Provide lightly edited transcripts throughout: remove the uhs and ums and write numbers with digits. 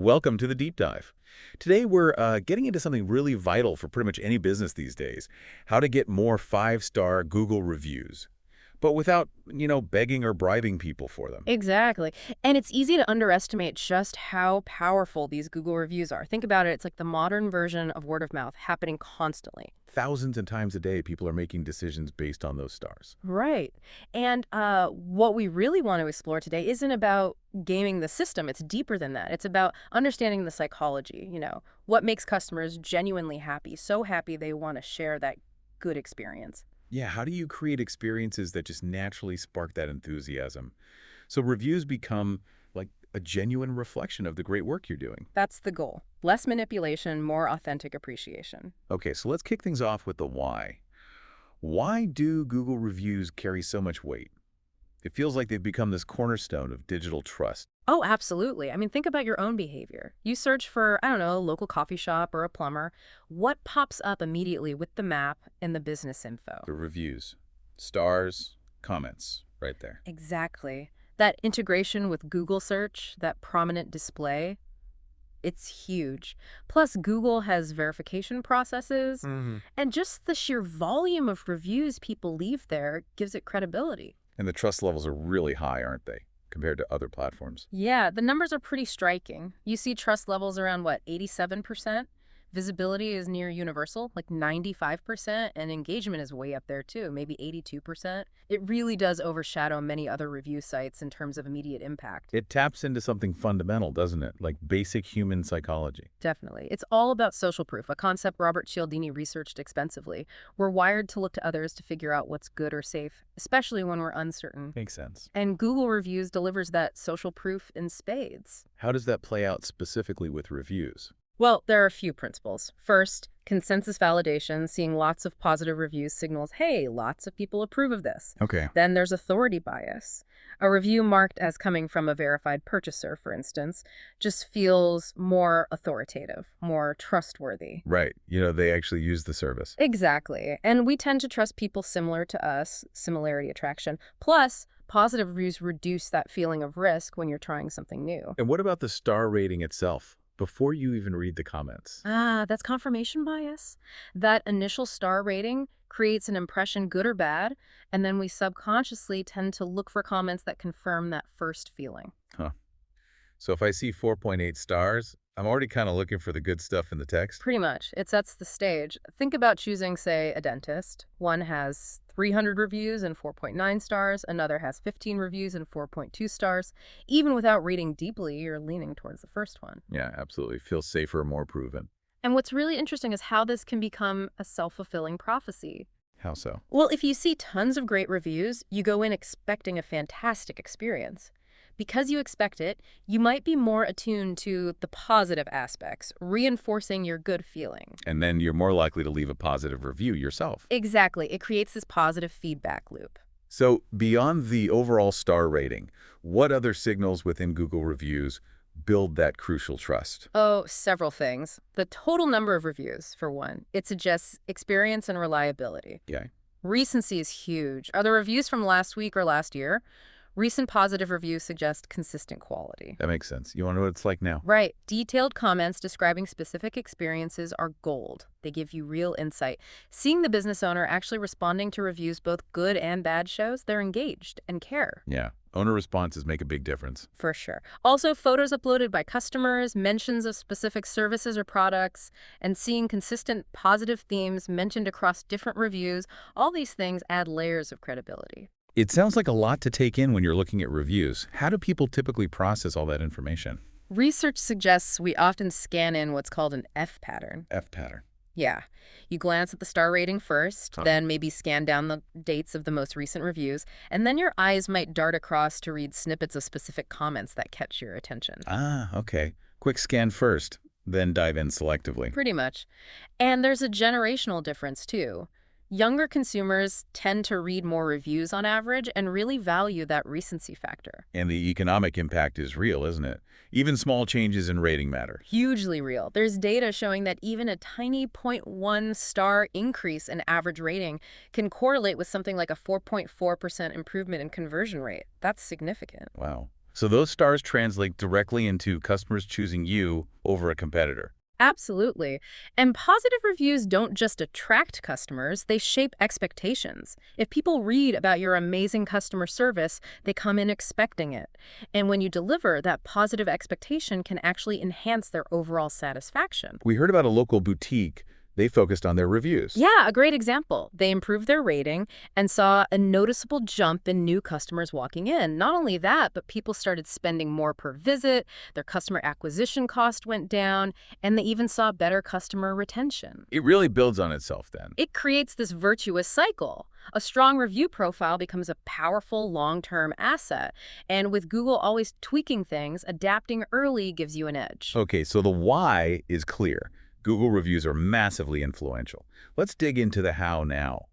Welcome to the Deep Dive. Today we're getting into something really vital for pretty much any business these days, how to get more five-star Google reviews, but without, begging or bribing people for them. Exactly. And it's easy to underestimate just how powerful these Google reviews are. Think about it. It's like the modern version of word of mouth happening constantly. Thousands and times a day, people are making decisions based on those stars. Right. And what we really want to explore today isn't about gaming the system. It's deeper than that. It's about understanding the psychology, what makes customers genuinely happy, so happy they want to share that good experience. Yeah, how do you create experiences that just naturally spark that enthusiasm? So reviews become like a genuine reflection of the great work you're doing. That's the goal. Less manipulation, more authentic appreciation. Okay, so let's kick things off with the why. Why do Google reviews carry so much weight? It feels like they've become this cornerstone of digital trust. Oh, absolutely. I mean, think about your own behavior. You search for, I don't know, a local coffee shop or a plumber. What pops up immediately with the map and the business info? The reviews, stars, comments, right there. Exactly. That integration with Google search, that prominent display, it's huge. Plus, Google has verification processes, and just the sheer volume of reviews people leave there gives it credibility. And the trust levels are really high, aren't they, compared to other platforms? Yeah, the numbers are pretty striking. You see trust levels around, what, 87%? Visibility is near universal, like 95%, and engagement is way up there too, maybe 82%. It really does overshadow many other review sites in terms of immediate impact. It taps into something fundamental, doesn't it? Like basic human psychology. Definitely. It's all about social proof, a concept Robert Cialdini researched extensively. We're wired to look to others to figure out what's good or safe, especially when we're uncertain. Makes sense. And Google Reviews delivers that social proof in spades. How does that play out specifically with reviews? Well, there are a few principles. First, consensus validation, seeing lots of positive reviews signals, hey, lots of people approve of this. Okay. Then there's authority bias. A review marked as coming from a verified purchaser, for instance, just feels more authoritative, more trustworthy. Right. They actually use the service. Exactly. And we tend to trust people similar to us, similarity attraction. Plus, positive reviews reduce that feeling of risk when you're trying something new. And what about the star rating itself? Before you even read the comments. That's confirmation bias. That initial star rating creates an impression, good or bad, and then we subconsciously tend to look for comments that confirm that first feeling. Huh. So if I see 4.8 stars, I'm already kind of looking for the good stuff in the text. Pretty much. It sets the stage. Think about choosing, say, a dentist. One has 300 reviews and 4.9 stars. Another has 15 reviews and 4.2 stars. Even without reading deeply, you're leaning towards the first one. Yeah, absolutely. Feels safer, more proven. And what's really interesting is how this can become a self-fulfilling prophecy. How so? Well, if you see tons of great reviews, you go in expecting a fantastic experience. Because you expect it, you might be more attuned to the positive aspects, reinforcing your good feeling. And then you're more likely to leave a positive review yourself. Exactly. It creates this positive feedback loop. So beyond the overall star rating, what other signals within Google reviews build that crucial trust? Oh, several things. The total number of reviews, for one. It suggests experience and reliability. Yeah. Recency is huge. Are the reviews from last week or last year? Recent positive reviews suggest consistent quality. That makes sense. You want to know what it's like now? Right. Detailed comments describing specific experiences are gold. They give you real insight. Seeing the business owner actually responding to reviews, both good and bad, shows they're engaged and care. Yeah. Owner responses make a big difference. For sure. Also, photos uploaded by customers, mentions of specific services or products, and seeing consistent positive themes mentioned across different reviews, all these things add layers of credibility. It sounds like a lot to take in when you're looking at reviews. How do people typically process all that information? Research suggests we often scan in what's called an F pattern. F pattern. Yeah. You glance at the star rating first, then maybe scan down the dates of the most recent reviews, and then your eyes might dart across to read snippets of specific comments that catch your attention. Ah, okay. Quick scan first, then dive in selectively. Pretty much. And there's a generational difference, too. Younger consumers tend to read more reviews on average and really value that recency factor. And the economic impact is real, isn't it? Even small changes in rating matter. Hugely real. There's data showing that even a tiny 0.1 star increase in average rating can correlate with something like a 4.4% improvement in conversion rate. That's significant. Wow. So those stars translate directly into customers choosing you over a competitor. Absolutely. And positive reviews don't just attract customers, they shape expectations. If people read about your amazing customer service, they come in expecting it. And when you deliver, that positive expectation can actually enhance their overall satisfaction. We heard about a local boutique. They focused on their reviews. Yeah, a great example. They improved their rating and saw a noticeable jump in new customers walking in. Not only that, but people started spending more per visit, their customer acquisition cost went down, and they even saw better customer retention. It really builds on itself then. It creates this virtuous cycle. A strong review profile becomes a powerful long-term asset. And with Google always tweaking things, adapting early gives you an edge. Okay, so the why is clear. Google reviews are massively influential. Let's dig into the how now.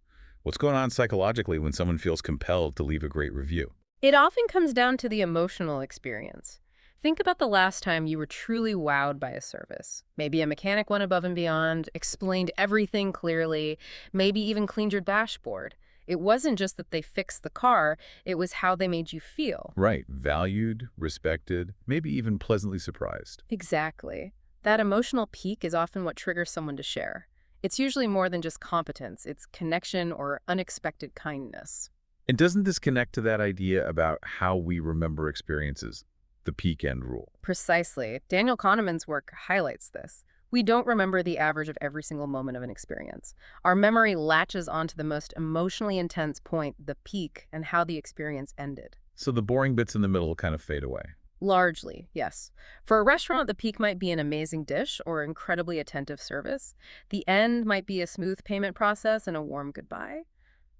What's going on psychologically when someone feels compelled to leave a great review? It often comes down to the emotional experience. Think about the last time you were truly wowed by a service. Maybe a mechanic went above and beyond, explained everything clearly, maybe even cleaned your dashboard. It wasn't just that they fixed the car, it was how they made you feel. Right, valued, respected, maybe even pleasantly surprised. Exactly. That emotional peak is often what triggers someone to share. It's usually more than just competence, it's connection or unexpected kindness. And doesn't this connect to that idea about how we remember experiences, the peak end rule? Precisely. Daniel Kahneman's work highlights this. We don't remember the average of every single moment of an experience. Our memory latches onto the most emotionally intense point, the peak, and how the experience ended. So the boring bits in the middle kind of fade away. Largely, yes. For a restaurant, the peak might be an amazing dish or incredibly attentive service. The end might be a smooth payment process and a warm goodbye.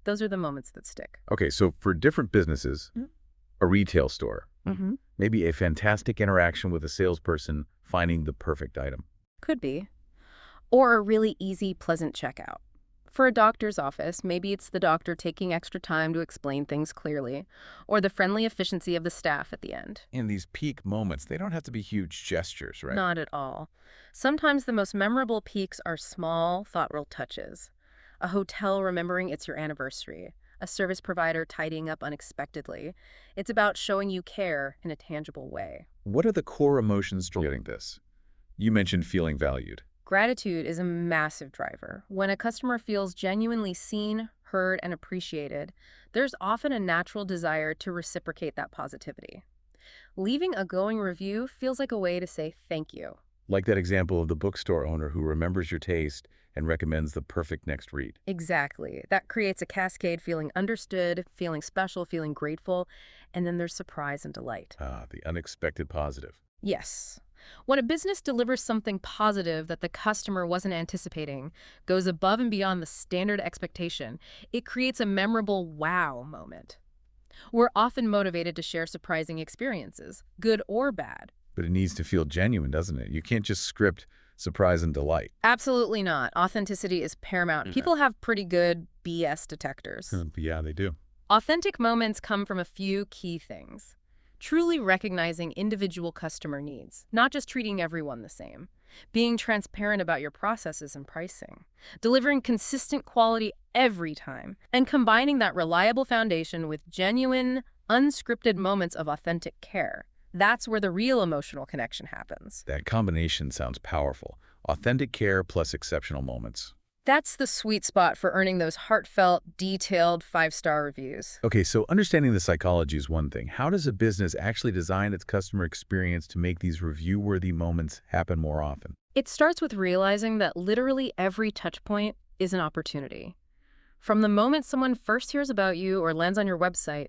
Those are the moments that stick. Okay, so for different businesses, a retail store, Mm-hmm. maybe a fantastic interaction with a salesperson finding the perfect item. Could be. Or a really easy, pleasant checkout. For a doctor's office, maybe it's the doctor taking extra time to explain things clearly, or the friendly efficiency of the staff at the end. In these peak moments, they don't have to be huge gestures, right? Not at all. Sometimes the most memorable peaks are small, thoughtful touches. A hotel remembering it's your anniversary, a service provider tidying up unexpectedly. It's about showing you care in a tangible way. What are the core emotions driving this? You mentioned feeling valued. Gratitude is a massive driver. When a customer feels genuinely seen, heard, and appreciated, there's often a natural desire to reciprocate that positivity. Leaving a glowing review feels like a way to say thank you. Like that example of the bookstore owner who remembers your taste and recommends the perfect next read. Exactly. That creates a cascade, feeling understood, feeling special, feeling grateful, and then there's surprise and delight. Ah, the unexpected positive. Yes. When a business delivers something positive that the customer wasn't anticipating, goes above and beyond the standard expectation, it creates a memorable wow moment. We're often motivated to share surprising experiences, good or bad. But it needs to feel genuine, doesn't it? You can't just script surprise and delight. Absolutely not. Authenticity is paramount. People have pretty good BS detectors. Yeah, they do. Authentic moments come from a few key things. Truly recognizing individual customer needs, not just treating everyone the same. Being transparent about your processes and pricing. Delivering consistent quality every time. And combining that reliable foundation with genuine, unscripted moments of authentic care. That's where the real emotional connection happens. That combination sounds powerful. Authentic care plus exceptional moments. That's the sweet spot for earning those heartfelt, detailed 5-star reviews. Okay, so understanding the psychology is one thing. How does a business actually design its customer experience to make these review-worthy moments happen more often? It starts with realizing that literally every touch point is an opportunity. From the moment someone first hears about you or lands on your website,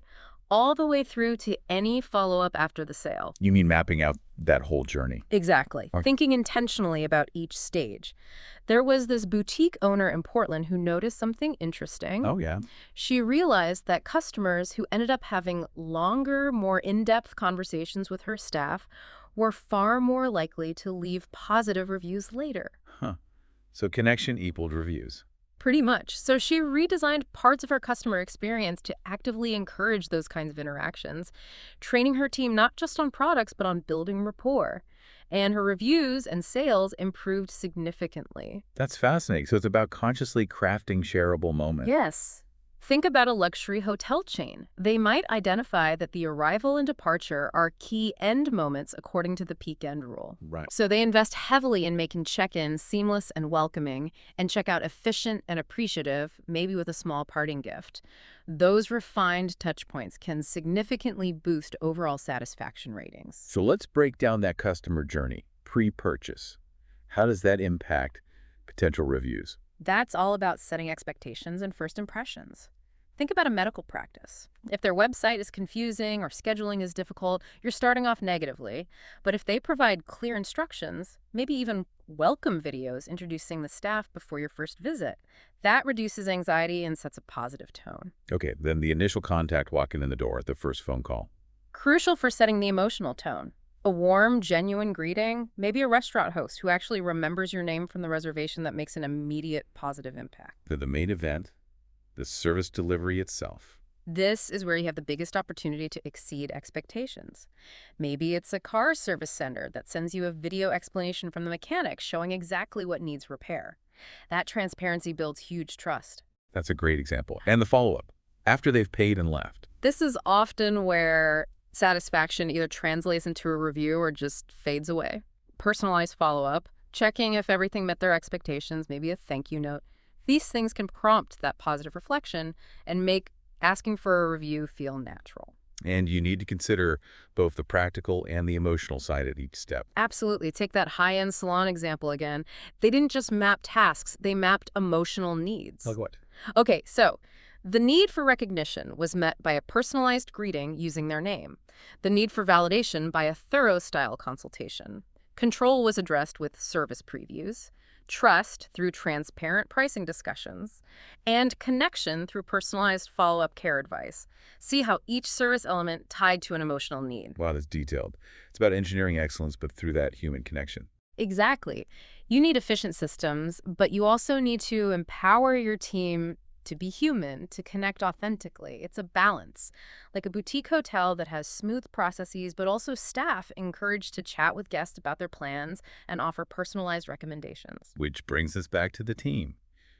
all the way through to any follow-up after the sale. You mean mapping out that whole journey? Exactly. Okay. Thinking intentionally about each stage. There was this boutique owner in Portland who noticed something interesting. Oh, yeah. She realized that customers who ended up having longer, more in-depth conversations with her staff were far more likely to leave positive reviews later. Huh. So connection equaled reviews. Pretty much. So she redesigned parts of her customer experience to actively encourage those kinds of interactions, training her team not just on products, but on building rapport. And her reviews and sales improved significantly. That's fascinating. So it's about consciously crafting shareable moments. Yes. Think about a luxury hotel chain. They might identify that the arrival and departure are key end moments according to the peak end rule. Right. So they invest heavily in making check-in seamless and welcoming, and checkout efficient and appreciative, maybe with a small parting gift. Those refined touch points can significantly boost overall satisfaction ratings. So let's break down that customer journey, pre-purchase. How does that impact potential reviews? That's all about setting expectations and first impressions. Think about a medical practice. If their website is confusing or scheduling is difficult, you're starting off negatively. But if they provide clear instructions, maybe even welcome videos introducing the staff before your first visit, that reduces anxiety and sets a positive tone. Okay, then the initial contact walking in the door, the first phone call. Crucial for setting the emotional tone. A warm, genuine greeting, maybe a restaurant host who actually remembers your name from the reservation that makes an immediate positive impact. Then the main event, the service delivery itself. This is where you have the biggest opportunity to exceed expectations. Maybe it's a car service center that sends you a video explanation from the mechanic showing exactly what needs repair. That transparency builds huge trust. That's a great example. And the follow-up, after they've paid and left. This is often where satisfaction either translates into a review or just fades away. Personalized follow-up, checking if everything met their expectations, maybe a thank you note. These things can prompt that positive reflection and make asking for a review feel natural. And you need to consider both the practical and the emotional side at each step. Absolutely. Take that high-end salon example again. They didn't just map tasks, they mapped emotional needs. Like what? Okay, so the need for recognition was met by a personalized greeting using their name. The need for validation by a thorough style consultation. Control was addressed with service previews. Trust through transparent pricing discussions. And connection through personalized follow-up care advice. See how each service element tied to an emotional need. Wow, that's detailed. It's about engineering excellence, but through that human connection. Exactly. You need efficient systems, but you also need to empower your team to be human, to connect authentically. It's a balance, like a boutique hotel that has smooth processes, but also staff encouraged to chat with guests about their plans and offer personalized recommendations. Which brings us back to the team.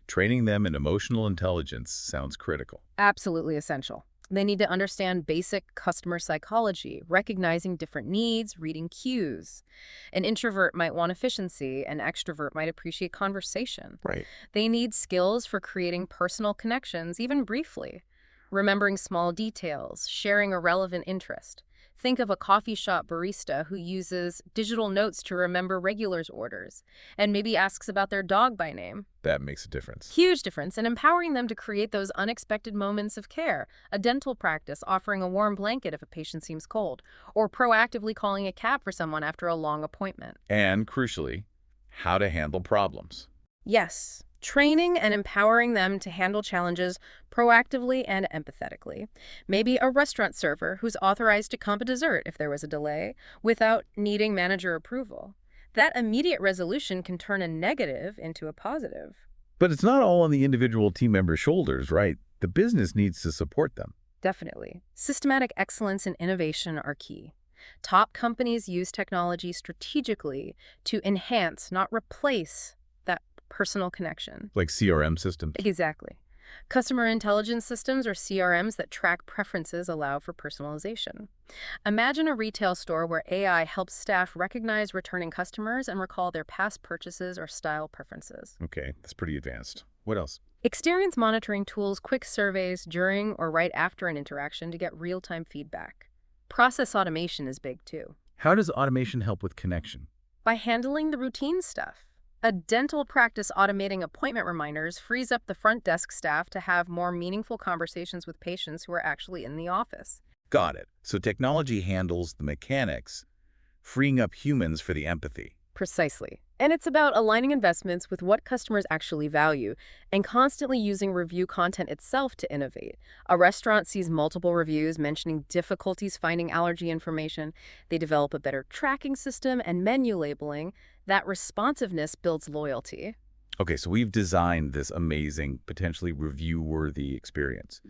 Training them in emotional intelligence sounds critical. Absolutely essential. They need to understand basic customer psychology, recognizing different needs, reading cues. An introvert might want efficiency, an extrovert might appreciate conversation. Right. They need skills for creating personal connections, even briefly. Remembering small details, sharing a relevant interest. Think of a coffee shop barista who uses digital notes to remember regulars' orders, and maybe asks about their dog by name. That makes a difference. Huge difference in empowering them to create those unexpected moments of care. A dental practice offering a warm blanket if a patient seems cold, or proactively calling a cab for someone after a long appointment. And crucially, how to handle problems. Yes, training and empowering them to handle challenges proactively and empathetically. Maybe a restaurant server who's authorized to comp a dessert if there was a delay without needing manager approval. That immediate resolution can turn a negative into a positive. But it's not all on the individual team member's shoulders, right? The business needs to support them. Definitely. Systematic excellence and innovation are key. Top companies use technology strategically to enhance, not replace, that personal connection. Like CRM systems. Exactly. Customer intelligence systems, or CRMs, that track preferences allow for personalization. Imagine a retail store where AI helps staff recognize returning customers and recall their past purchases or style preferences. Okay, that's pretty advanced. What else? Experience monitoring tools, quick surveys during or right after an interaction to get real-time feedback. Process automation is big too. How does automation help with connection? By handling the routine stuff. A dental practice automating appointment reminders frees up the front desk staff to have more meaningful conversations with patients who are actually in the office. Got it. So technology handles the mechanics, freeing up humans for the empathy. Precisely. And it's about aligning investments with what customers actually value and constantly using review content itself to innovate. A restaurant sees multiple reviews mentioning difficulties finding allergy information. They develop a better tracking system and menu labeling. That responsiveness builds loyalty. Okay, so we've designed this amazing, potentially review-worthy experience.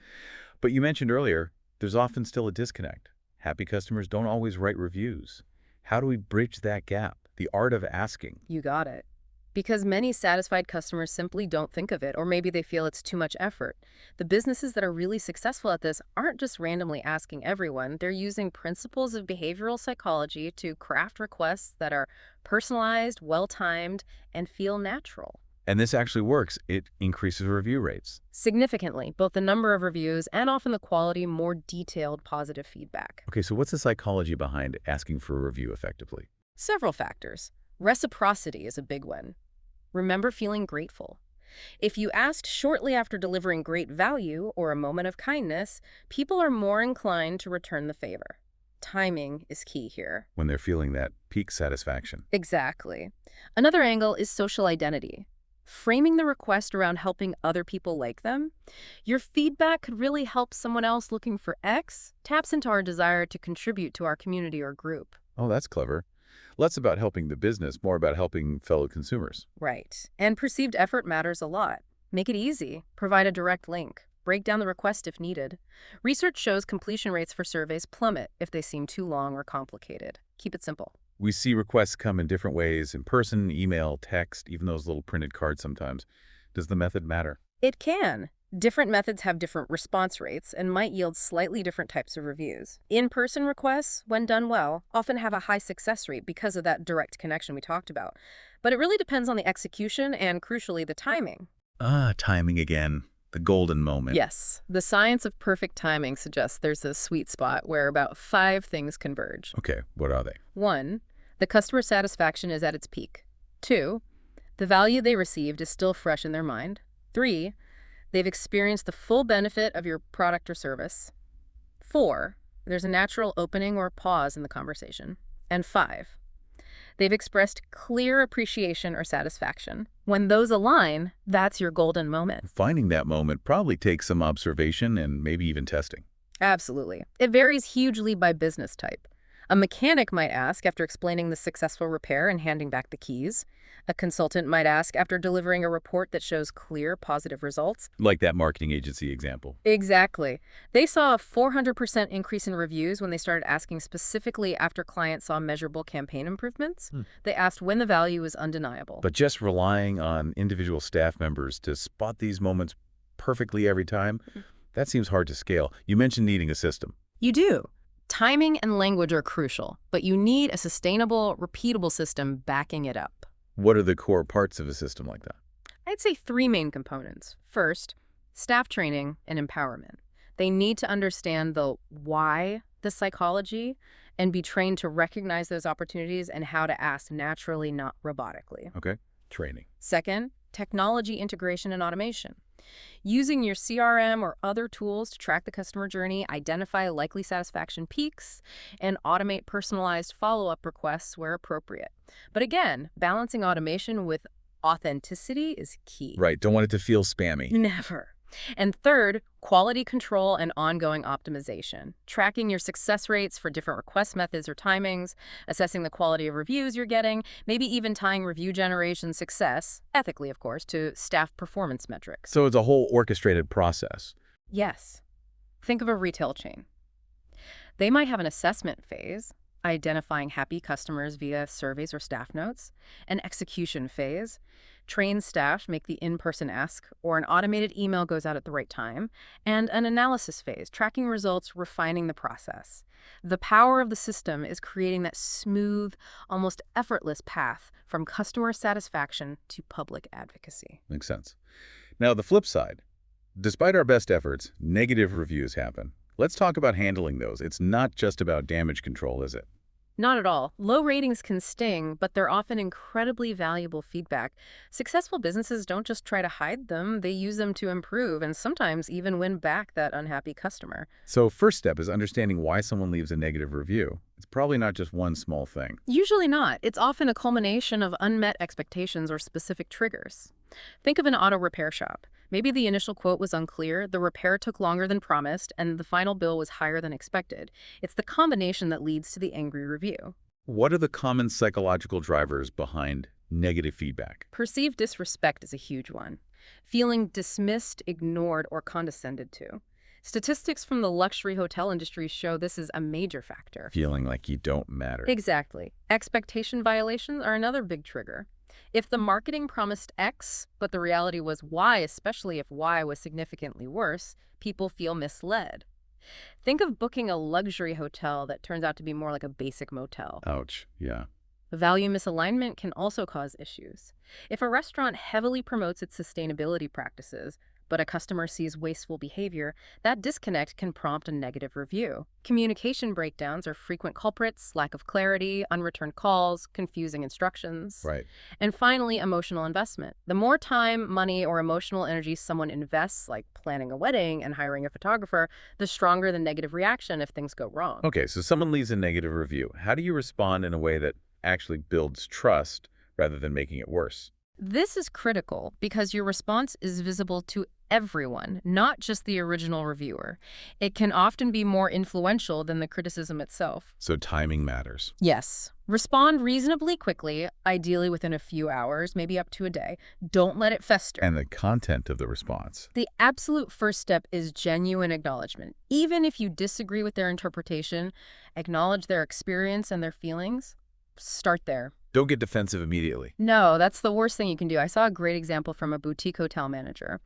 But you mentioned earlier, there's often still a disconnect. Happy customers don't always write reviews. How do we bridge that gap? The art of asking. You got it. Because many satisfied customers simply don't think of it, or maybe they feel it's too much effort. The businesses that are really successful at this aren't just randomly asking everyone, they're using principles of behavioral psychology to craft requests that are personalized, well-timed, and feel natural. And this actually works. It increases review rates. Significantly, both the number of reviews and often the quality, more detailed positive feedback. Okay, so what's the psychology behind asking for a review effectively? Several factors. Reciprocity is a big one. Remember feeling grateful. If you asked shortly after delivering great value or a moment of kindness, people are more inclined to return the favor. Timing is key here. When they're feeling that peak satisfaction. Exactly. Another angle is social identity. Framing the request around helping other people like them. Your feedback could really help someone else looking for X, taps into our desire to contribute to our community or group. Oh, that's clever. Less about helping the business, more about helping fellow consumers. Right. And perceived effort matters a lot. Make it easy. Provide a direct link. Break down the request if needed. Research shows completion rates for surveys plummet if they seem too long or complicated. Keep it simple. We see requests come in different ways, in person, email, text, even those little printed cards sometimes. Does the method matter? It can. Different methods have different response rates and might yield slightly different types of reviews. In-person requests, when done well, often have a high success rate because of that direct connection we talked about. But it really depends on the execution and, crucially, the timing. Ah, timing again. The golden moment. Yes, the science of perfect timing suggests there's a sweet spot where about 5 things converge. Okay, what are they? 1, the customer satisfaction is at its peak. 2, the value they received is still fresh in their mind. 3, they've experienced the full benefit of your product or service. 4, there's a natural opening or pause in the conversation. And 5, they've expressed clear appreciation or satisfaction. When those align, that's your golden moment. Finding that moment probably takes some observation and maybe even testing. Absolutely. It varies hugely by business type. A mechanic might ask after explaining the successful repair and handing back the keys. A consultant might ask after delivering a report that shows clear, positive results. Like that marketing agency example. Exactly. They saw a 400% increase in reviews when they started asking specifically after clients saw measurable campaign improvements. They asked when the value was undeniable. But just relying on individual staff members to spot these moments perfectly every time, that seems hard to scale. You mentioned needing a system. You do. Timing and language are crucial, but you need a sustainable, repeatable system backing it up. What are the core parts of a system like that? I'd say 3 main components. First, staff training and empowerment. They need to understand the why, the psychology, and be trained to recognize those opportunities and how to ask naturally, not robotically. Okay, training. Second, technology integration and automation. Using your CRM or other tools to track the customer journey, identify likely satisfaction peaks, and automate personalized follow-up requests where appropriate. But again, balancing automation with authenticity is key. Right, don't want it to feel spammy. Never. And third, quality control and ongoing optimization. Tracking your success rates for different request methods or timings, assessing the quality of reviews you're getting, maybe even tying review generation success, ethically of course, to staff performance metrics. So it's a whole orchestrated process. Yes. Think of a retail chain. They might have an assessment phase, identifying happy customers via surveys or staff notes, an execution phase, trained staff make the in-person ask, or an automated email goes out at the right time, and an analysis phase, tracking results, refining the process. The power of the system is creating that smooth, almost effortless path from customer satisfaction to public advocacy. Makes sense. Now, the flip side. Despite our best efforts, negative reviews happen. Let's talk about handling those. It's not just about damage control, is it? Not at all. Low ratings can sting, but they're often incredibly valuable feedback. Successful businesses don't just try to hide them, they use them to improve and sometimes even win back that unhappy customer. So first step is understanding why someone leaves a negative review. It's probably not just one small thing. Usually not. It's often a culmination of unmet expectations or specific triggers. Think of an auto repair shop. Maybe the initial quote was unclear, the repair took longer than promised, and the final bill was higher than expected. It's the combination that leads to the angry review. What are the common psychological drivers behind negative feedback? Perceived disrespect is a huge one. Feeling dismissed, ignored, or condescended to. Statistics from the luxury hotel industry show this is a major factor. Feeling like you don't matter. Exactly. Expectation violations are another big trigger. If the marketing promised X, but the reality was Y, especially if Y was significantly worse, people feel misled. Think of booking a luxury hotel that turns out to be more like a basic motel. Ouch. Yeah. Value misalignment can also cause issues. If a restaurant heavily promotes its sustainability practices, but a customer sees wasteful behavior, that disconnect can prompt a negative review. Communication breakdowns are frequent culprits: lack of clarity, unreturned calls, confusing instructions. Right. And finally, emotional investment. The more time, money, or emotional energy someone invests, like planning a wedding and hiring a photographer, the stronger the negative reaction if things go wrong. Okay, so someone leaves a negative review. How do you respond in a way that actually builds trust rather than making it worse? This is critical because your response is visible to everyone, not just the original reviewer. It can often be more influential than the criticism itself. So timing matters. Yes. Respond reasonably quickly, ideally within a few hours, maybe up to a day. Don't let it fester. And the content of the response. The absolute first step is genuine acknowledgement. Even if you disagree with their interpretation, acknowledge their experience and their feelings. Start there. Don't get defensive immediately. No, that's the worst thing you can do. I saw a great example from a boutique hotel manager.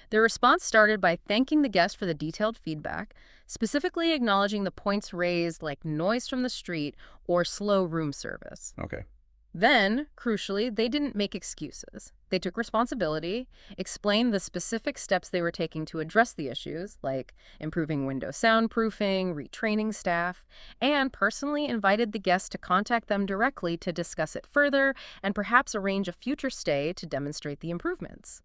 Their response started by thanking the guest for the detailed feedback, specifically acknowledging the points raised like noise from the street or slow room service. Okay. Then, crucially, they didn't make excuses. They took responsibility, explained the specific steps they were taking to address the issues, like improving window soundproofing, retraining staff, and personally invited the guest to contact them directly to discuss it further and perhaps arrange a future stay to demonstrate the improvements.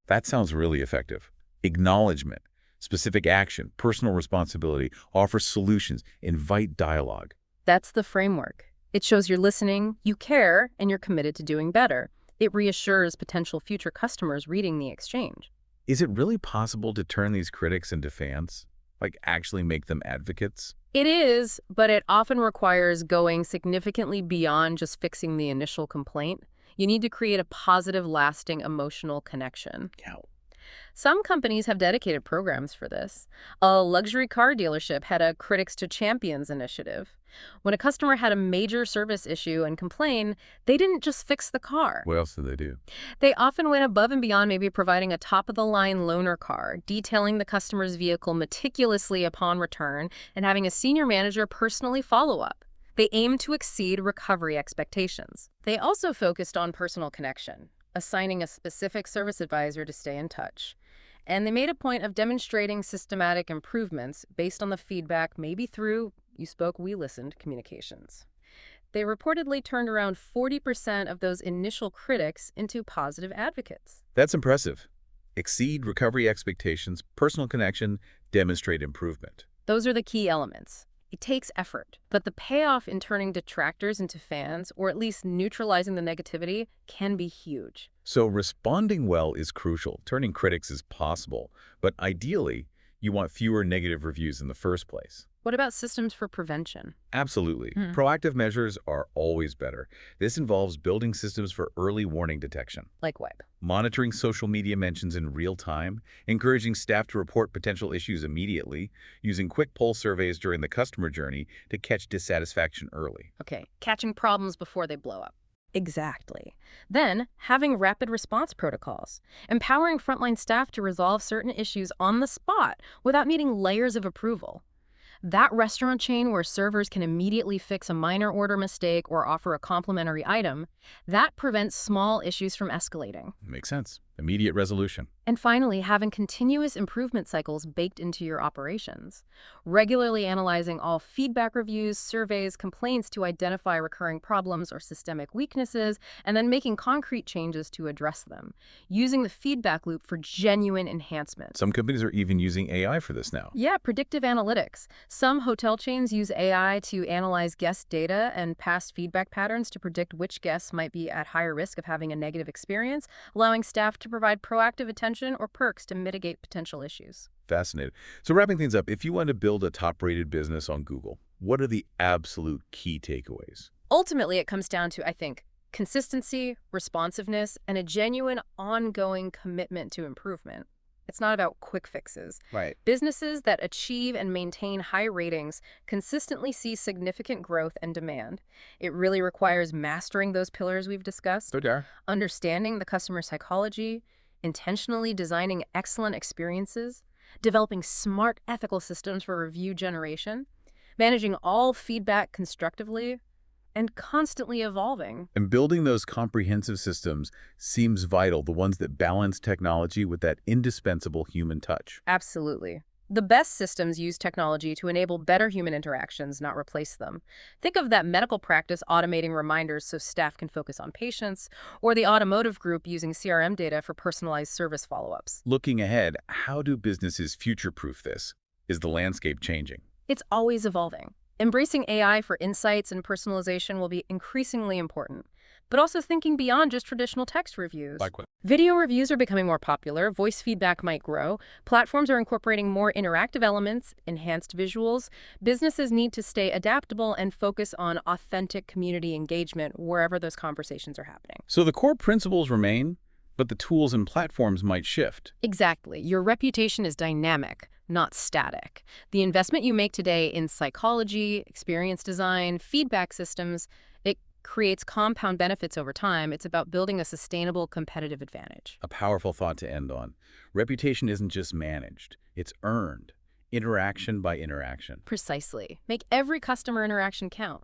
That sounds really effective. Acknowledgement, specific action, personal responsibility, offer solutions, invite dialogue. That's the framework. It shows you're listening, you care, and you're committed to doing better. It reassures potential future customers reading the exchange. Is it really possible to turn these critics into fans? Like actually make them advocates? It is, but it often requires going significantly beyond just fixing the initial complaint. You need to create a positive, lasting emotional connection. Yeah. Some companies have dedicated programs for this. A luxury car dealership had a Critics to Champions initiative. When a customer had a major service issue and complained, they didn't just fix the car. What else do they do? They often went above and beyond, maybe providing a top-of-the-line loaner car, detailing the customer's vehicle meticulously upon return, and having a senior manager personally follow up. They aimed to exceed recovery expectations. They also focused on personal connection, assigning a specific service advisor to stay in touch. And they made a point of demonstrating systematic improvements based on the feedback, maybe through "you spoke, we listened" communications. They reportedly turned around 40% of those initial critics into positive advocates. That's impressive. Exceed recovery expectations, personal connection, demonstrate improvement. Those are the key elements. It takes effort, but the payoff in turning detractors into fans, or at least neutralizing the negativity, can be huge. So responding well is crucial. Turning critics is possible, but ideally, you want fewer negative reviews in the first place. What about systems for prevention? Absolutely. Proactive measures are always better. This involves building systems for early warning detection, Like what? monitoring social media mentions in real time, encouraging staff to report potential issues immediately, using quick poll surveys during the customer journey to catch dissatisfaction early. Okay, catching problems before they blow up. Exactly. Then, having rapid response protocols, empowering frontline staff to resolve certain issues on the spot without needing layers of approval. That restaurant chain where servers can immediately fix a minor order mistake or offer a complimentary item, that prevents small issues from escalating. Makes sense. Immediate resolution. And finally, having continuous improvement cycles baked into your operations. Regularly analyzing all feedback reviews, surveys, complaints to identify recurring problems or systemic weaknesses, and then making concrete changes to address them. Using the feedback loop for genuine enhancement. Some companies are even using AI for this now. Yeah, predictive analytics. Some hotel chains use AI to analyze guest data and past feedback patterns to predict which guests might be at higher risk of having a negative experience, allowing staff to provide proactive attention or perks to mitigate potential issues. Fascinating. So wrapping things up, if you want to build a top-rated business on Google, what are the absolute key takeaways? Ultimately, it comes down to, I think, consistency, responsiveness, and a genuine ongoing commitment to improvement. It's not about quick fixes. Right. Businesses that achieve and maintain high ratings consistently see significant growth and demand. It really requires mastering those pillars we've discussed, So there. understanding the customer psychology, intentionally designing excellent experiences, developing smart ethical systems for review generation, managing all feedback constructively, and constantly evolving. And building those comprehensive systems seems vital, the ones that balance technology with that indispensable human touch. Absolutely. The best systems use technology to enable better human interactions, not replace them. Think of that medical practice automating reminders so staff can focus on patients, or the automotive group using CRM data for personalized service follow-ups. Looking ahead, how do businesses future-proof this? Is the landscape changing? It's always evolving. Embracing AI for insights and personalization will be increasingly important, but also thinking beyond just traditional text reviews. Like what? Video reviews are becoming more popular, voice feedback might grow, platforms are incorporating more interactive elements, enhanced visuals. Businesses need to stay adaptable and focus on authentic community engagement wherever those conversations are happening. So the core principles remain, but the tools and platforms might shift. Exactly. Your reputation is dynamic, not static. The investment you make today in psychology, experience design, feedback systems, it creates compound benefits over time. It's about building a sustainable competitive advantage. A powerful thought to end on. Reputation isn't just managed, it's earned, interaction by interaction. Precisely. Make every customer interaction count.